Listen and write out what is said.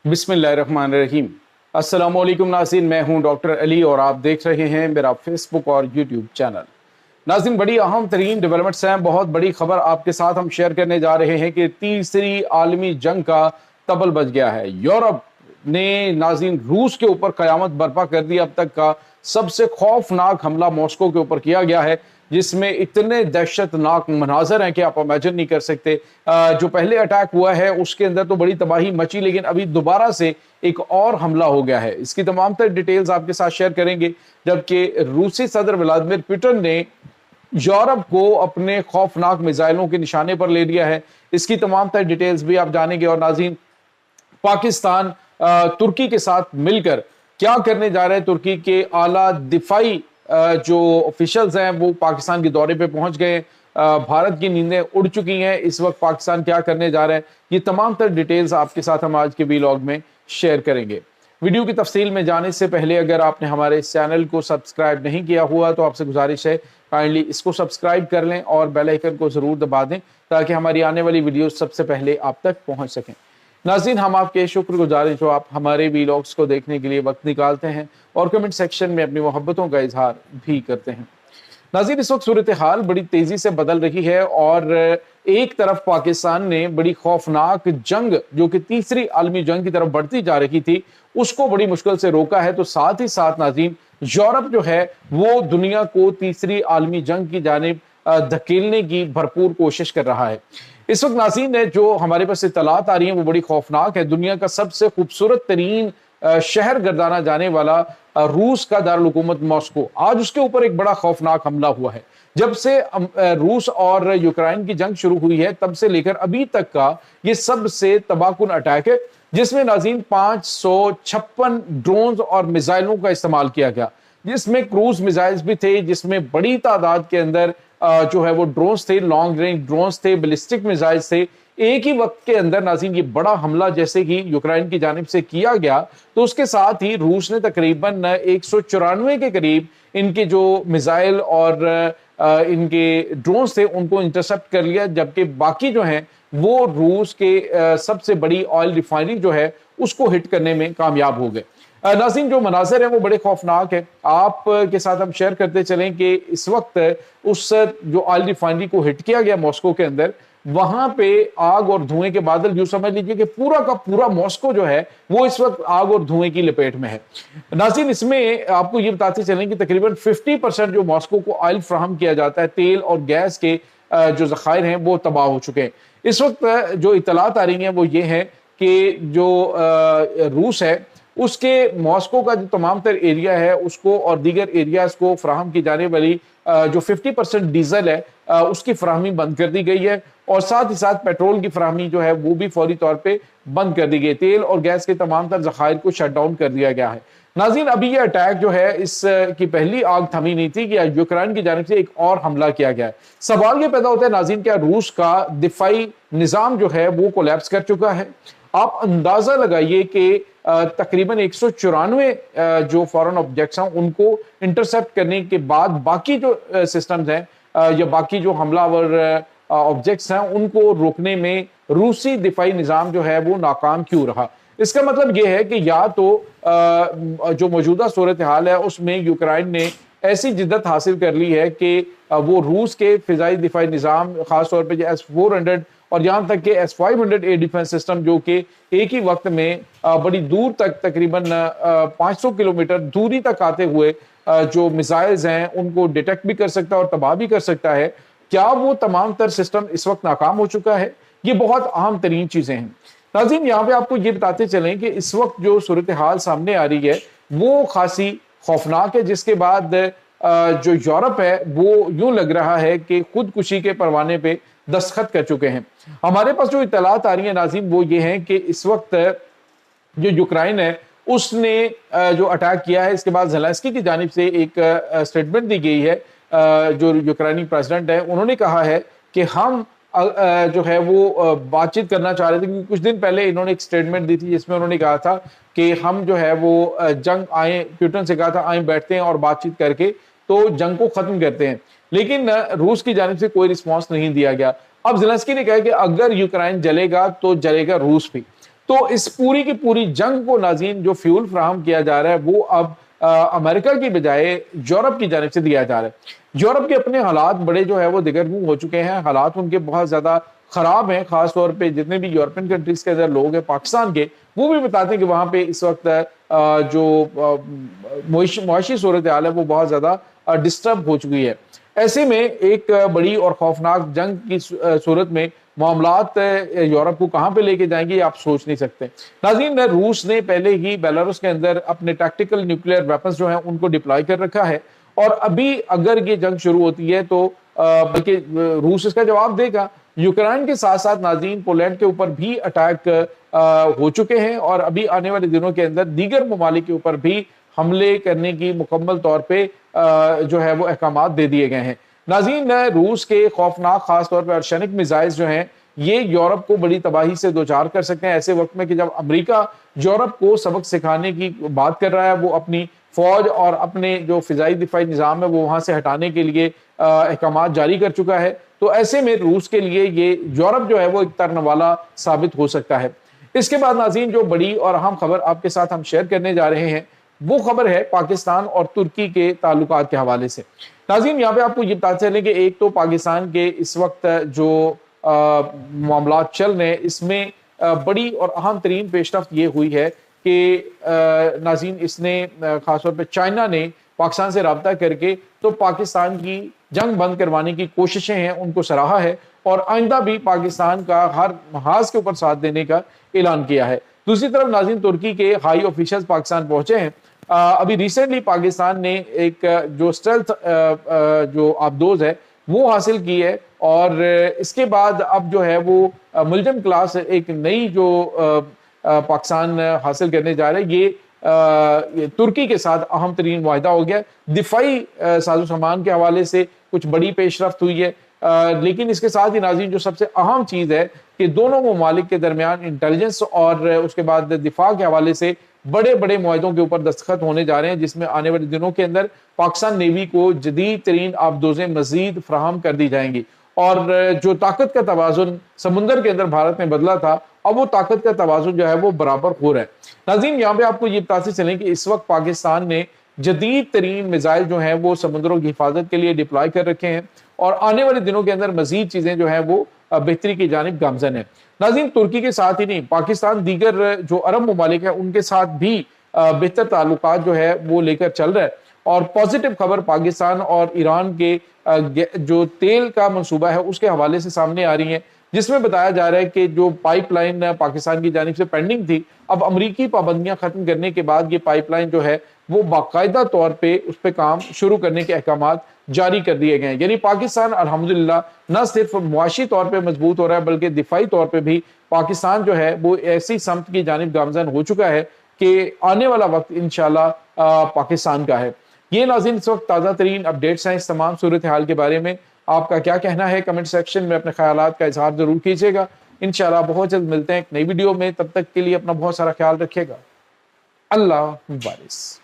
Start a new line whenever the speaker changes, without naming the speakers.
बिस्मिल्लाहिर्रहमानिर्रहीम। अस्सलाम वालेकुम नाज़रीन, मैं हूं डॉक्टर अली और आप देख रहे हैं मेरा फेसबुक और यूट्यूब चैनल। नाज़रीन, बड़ी अहम तरीन डेवलपमेंट्स हैं, बहुत बड़ी खबर आपके साथ हम शेयर करने जा रहे हैं कि तीसरी आलमी जंग का तबल बज गया है। यूरोप ने नाज़रीन रूस के ऊपर क़यामत बर्पा कर दी। अब तक का सबसे खौफनाक हमला मॉस्को के ऊपर किया गया है, जिसमें इतने दहशतनाक मनाजर हैं कि आप इमेजिन नहीं कर सकते। जो पहले अटैक हुआ है उसके अंदर तो बड़ी तबाही मची, लेकिन अभी दोबारा से एक और हमला हो गया है। इसकी तमाम तर डिटेल्स आपके साथ शेयर करेंगे, जबकि रूसी सदर व्लादिमीर पुतिन ने यूरोप को अपने खौफनाक मिसाइलों के निशाने पर ले लिया है। इसकी तमाम तर डिटेल्स भी आप जानेंगे। और नाज़रीन, पाकिस्तान तुर्की के साथ मिलकर क्या करने जा रहे हैं। तुर्की के आला दिफाई जो ऑफिशियल्स हैं वो पाकिस्तान के दौरे पे पहुंच गए। भारत की नींदें उड़ चुकी हैं। इस वक्त पाकिस्तान क्या करने जा रहा है, ये तमाम तर डिटेल्स आपके साथ हम आज के वीलॉग में शेयर करेंगे। वीडियो की तफसील में जाने से पहले अगर आपने हमारे इस चैनल को सब्सक्राइब नहीं किया हुआ तो आपसे गुजारिश है काइंडली इसको सब्सक्राइब कर लें और बेल आइकन को जरूर दबा दें, ताकि हमारी आने वाली वीडियो सबसे पहले आप तक पहुंच सकें। नाज़रीन, हम आपके शुक्रगुजार हैं जो आप हमारे वीलॉग्स को देखने के लिए वक्त निकालते हैं और कमेंट सेक्शन में अपनी मोहब्बतों का इजहार भी करते हैं। नाज़रीन, इस वक्त सूरत हाल बड़ी तेजी से बदल रही है और एक तरफ पाकिस्तान ने बड़ी खौफनाक जंग, जो कि तीसरी आलमी जंग की तरफ बढ़ती जा रही थी, उसको बड़ी मुश्किल से रोका है। तो साथ ही साथ नाज़रीन, यूरोप जो है वो दुनिया को तीसरी आलमी जंग की जानिब धकेलने की भरपूर कोशिश कर रहा है। इस वक्त नाज़रीन ने जो हमारे पास इत्तलात आ रही हैं वो बड़ी खौफनाक है। दुनिया का सबसे खूबसूरत तरीन शहर गर्दाना जाने वाला रूस का दारुल हुकूमत मॉस्को, आज उसके ऊपर एक बड़ा खौफनाक हमला हुआ है। जब से रूस और यूक्रेन की जंग शुरू हुई है तब से लेकर अभी तक का ये सबसे तबाहकुन अटैक है, जिसमें नाज़रीन 556 ड्रोन और मिसाइलों का इस्तेमाल किया गया, जिसमें क्रूज मिसाइल्स भी थे, जिसमें बड़ी तादाद के अंदर जो है वो ड्रोन्स थे, लॉन्ग रेंज ड्रोन्स थे, बैलिस्टिक मिसाइल्स थे। एक ही वक्त के अंदर नाज़रीन ये बड़ा हमला जैसे कि यूक्रेन की जानिब से किया गया, तो उसके साथ ही रूस ने तकरीबन 194 के करीब इनके जो मिसाइल और इनके ड्रोन्स थे उनको इंटरसेप्ट कर लिया, जबकि बाकी जो हैं वो रूस के सबसे बड़ी ऑयल रिफाइनरी जो है उसको हिट करने में कामयाब हो गए। नाज़रीन, जो मनाज़र है वो बड़े खौफनाक है। आप के साथ हम शेयर करते चलें कि इस वक्त उस जो ऑयल रिफाइनरी को हिट किया गया मॉस्को के अंदर, वहां पे आग और धुएं के बादल, यूं समझ लीजिए कि पूरा का पूरा मॉस्को जो है वो इस वक्त आग और धुएं की लपेट में है। नाज़रीन, इसमें आपको ये बताते चलें कि तकरीबन 50% जो मॉस्को को ऑयल फ्राहम किया जाता है, तेल और गैस के जो ज़खायर हैं वो तबाह हो चुके हैं। इस वक्त जो इत्तलात आ रही हैं वो ये है कि जो रूस है उसके मॉस्को का जो तमाम तर एरिया है उसको और दीगर एरियाज को फ्राहम की जाने वाली जो 50% डीजल है उसकी फ्राहमी बंद कर दी गई है, और साथ ही साथ पेट्रोल की फ्राहमी जो है वो भी फौरी तौर पे बंद कर दी गई। तेल और गैस के तमाम तर ज़खायर को शट डाउन कर दिया गया है। नाज़रीन, अभी ये अटैक जो है इस की पहली आग थमी नहीं थी कि यूक्रेन की जानिब से एक और हमला किया गया है। सवाल ये पैदा होता है नाज़रीन, क्या रूस का दिफाई निज़ाम जो है वो कोलैप्स कर चुका है? आप अंदाजा लगाइए कि तकरीबन 194 जो फॉरेन ऑब्जेक्ट्स हैं उनको इंटरसेप्ट करने के बाद बाकी जो सिस्टम्स हैं या बाकी जो हमलावर ऑब्जेक्ट्स हैं उनको रोकने में रूसी दिफाई निज़ाम जो है वो नाकाम क्यों रहा? इसका मतलब ये है कि या तो जो मौजूदा सूरत हाल है उसमें यूक्रेन ने ऐसी जिद्दत हासिल कर ली है कि वो रूस के फिजाई दिफाई निज़ाम, खासतौर पर S-400 और यहाँ तक कि S-500 एयर डिफेंस सिस्टम, जो कि एक ही वक्त में बड़ी दूर तक तकरीबन 500 किलोमीटर दूरी तक आते हुए जो मिसाइल्स हैं उनको डिटेक्ट भी कर सकता है और तबाह भी कर सकता है, क्या वो तमाम तर सिस्टम इस वक्त नाकाम हो चुका है? ये बहुत अहम तरीन चीजें हैं। नाज़रीन, यहाँ पे आपको ये बताते चलें कि इस वक्त जो सूरत हाल सामने आ रही है वो खासी खौफनाक है, जिसके बाद जो यूरोप है वो यूं लग रहा है कि खुदकुशी के परवाने पे दस्तखत कर चुके हैं। हमारे पास जो इत्तलात आ रही है नाज़रीन वो ये हैं कि इस वक्त जो यूक्रेन है उसने जो अटैक किया है, इसके बाद ज़ेलेंस्की की जानिब से एक स्टेटमेंट दी गई है। जो यूक्रेनी प्रेसिडेंट है उन्होंने कहा है कि हम जो है वो बातचीत करना चाह रहे थे, क्योंकि कुछ दिन पहले इन्होंने एक स्टेटमेंट दी थी जिसमें उन्होंने कहा था कि हम जो है वो जंग आए, पुतिन से कहा था आए बैठते हैं और बातचीत करके तो जंग को खत्म करते हैं, लेकिन रूस की जानिब से कोई रिस्पॉन्स नहीं दिया गया। अब ज़ेलेंस्की ने कहा कि अगर यूक्रेन जलेगा तो जलेगा रूस भी। تو اس پوری کی پوری جنگ کو ناظرین جو فیول فراہم کیا جا رہا ہے وہ اب امریکہ کی بجائے یورپ کی جانب سے دیا جا رہا ہے۔ یورپ کے اپنے حالات بڑے جو ہے وہ دگرگوں ہو چکے ہیں، حالات ان کے بہت زیادہ خراب ہیں، خاص طور پہ جتنے بھی یورپین کنٹریز کے اندر لوگ ہیں پاکستان کے، وہ بھی بتاتے ہیں کہ وہاں پہ اس وقت جو معاشی صورتحال ہے وہ بہت زیادہ ڈسٹرب ہو چکی ہے۔ ایسے میں ایک بڑی اور خوفناک جنگ کی صورت میں معاملات یورپ کو کہاں پہ لے کے جائیں گے یہ آپ سوچ نہیں سکتے۔ ناظرین، روس نے پہلے ہی بیلاروس کے اندر اپنے ٹیکٹیکل نیوکلیئر ویپنز جو ہیں ان کو ڈپلائی کر رکھا ہے، اور ابھی اگر یہ جنگ شروع ہوتی ہے تو بلکہ روس اس کا جواب دے گا۔ یوکرائن کے ساتھ ساتھ ناظرین پولینڈ کے اوپر بھی اٹیک ہو چکے ہیں، اور ابھی آنے والے دنوں کے اندر دیگر ممالک کے اوپر بھی حملے کرنے کی مکمل طور پہ جو ہے وہ احکامات دے دیے گئے ہیں۔ ناظرین، روس کے خوفناک خاص طور پہ ارشنک میزائلز جو ہیں یہ یورپ کو بڑی تباہی سے دوچار کر سکتے ہیں، ایسے وقت میں کہ جب امریکہ یورپ کو سبق سکھانے کی بات کر رہا ہے، وہ اپنی فوج اور اپنے جو فضائی دفاعی نظام ہے وہ وہاں سے ہٹانے کے لیے احکامات جاری کر چکا ہے، تو ایسے میں روس کے لیے یہ یورپ جو ہے وہ ایک ترنوالا ثابت ہو سکتا ہے۔ اس کے بعد ناظرین جو بڑی اور اہم خبر آپ کے ساتھ ہم شیئر کرنے جا رہے ہیں وہ خبر ہے پاکستان اور ترکی کے تعلقات کے حوالے سے۔ ناظرین، یہاں پہ آپ کو یہ بتاتے چلیں کہ ایک تو پاکستان کے اس وقت جو معاملات چل رہے ہیں اس میں بڑی اور اہم ترین پیش رفت یہ ہوئی ہے کہ ناظرین اس نے خاص طور پہ چائنا نے پاکستان سے رابطہ کر کے تو پاکستان کی جنگ بند کروانے کی کوششیں ہیں ان کو سراہا ہے، اور آئندہ بھی پاکستان کا ہر محاذ کے اوپر ساتھ دینے کا اعلان کیا ہے۔ دوسری طرف ناظرین ترکی کے ہائی آفیشلز پاکستان پہنچے ہیں۔ ابھی ریسنٹلی پاکستان نے ایک جو اسٹیلتھ جو آبدوز ہے وہ حاصل کی ہے، اور اس کے بعد اب جو ہے وہ ملزم کلاس ایک نئی جو پاکستان حاصل کرنے جا رہے ہیں، یہ ترکی کے ساتھ اہم ترین معاہدہ ہو گیا۔ دفاعی ساز و سامان کے حوالے سے کچھ بڑی پیش رفت ہوئی ہے، لیکن اس کے ساتھ ہی ناظرین جو سب سے اہم چیز ہے کہ دونوں ممالک کے درمیان انٹیلیجنس اور اس کے بعد دفاع کے حوالے سے بڑے بڑے معاہدوں کے اوپر دستخط ہونے جا رہے ہیں، جس میں آنے والے دنوں کے اندر پاکستان نیوی کو جدید ترین آبدوزیں مزید فراہم کر دی جائیں گی، اور جو طاقت کا توازن سمندر کے اندر بھارت نے بدلا تھا اب وہ طاقت کا توازن جو ہے وہ برابر ہو رہا ہے۔ ناظرین، یہاں پہ آپ کو یہ بتاتے چلیں کہ اس وقت پاکستان نے جدید ترین میزائل جو ہیں وہ سمندروں کی حفاظت کے لیے ڈپلائی کر رکھے ہیں، اور آنے والے دنوں کے اندر مزید چیزیں جو ہیں وہ بہتری کی جانب گامزن ہیں۔ ناظرین، ترکی کے ساتھ ہی نہیں پاکستان دیگر جو عرب ممالک ہیں ان کے ساتھ بھی بہتر تعلقات جو ہے وہ لے کر چل رہا ہے، اور پازیٹیو خبر پاکستان اور ایران کے جو تیل کا منصوبہ ہے اس کے حوالے سے سامنے آ رہی ہیں، جس میں بتایا جا رہا ہے کہ جو پائپ لائن پاکستان کی جانب سے پینڈنگ تھی اب امریکی پابندیاں ختم کرنے کے بعد یہ پائپ لائن جو ہے وہ باقاعدہ طور پہ اس پہ کام شروع کرنے کے احکامات جاری کر دیے گئے ہیں۔ یعنی پاکستان الحمدللہ نہ صرف معاشی طور پہ مضبوط ہو رہا ہے بلکہ دفاعی طور پہ بھی پاکستان جو ہے وہ ایسی سمت کی جانب گامزن ہو چکا ہے کہ آنے والا وقت انشاءاللہ پاکستان کا ہے۔ یہ ناظرین اس وقت تازہ ترین اپڈیٹس ہیں اس تمام صورتحال کے بارے میں۔ آپ کا کیا کہنا ہے کمنٹ سیکشن میں اپنے خیالات کا اظہار ضرور کیجیے گا۔ انشاءاللہ بہت جلد ملتے ہیں ایک نئی ویڈیو میں، تب تک کے لیے اپنا بہت سارا خیال رکھیے گا۔ اللہ حافظ۔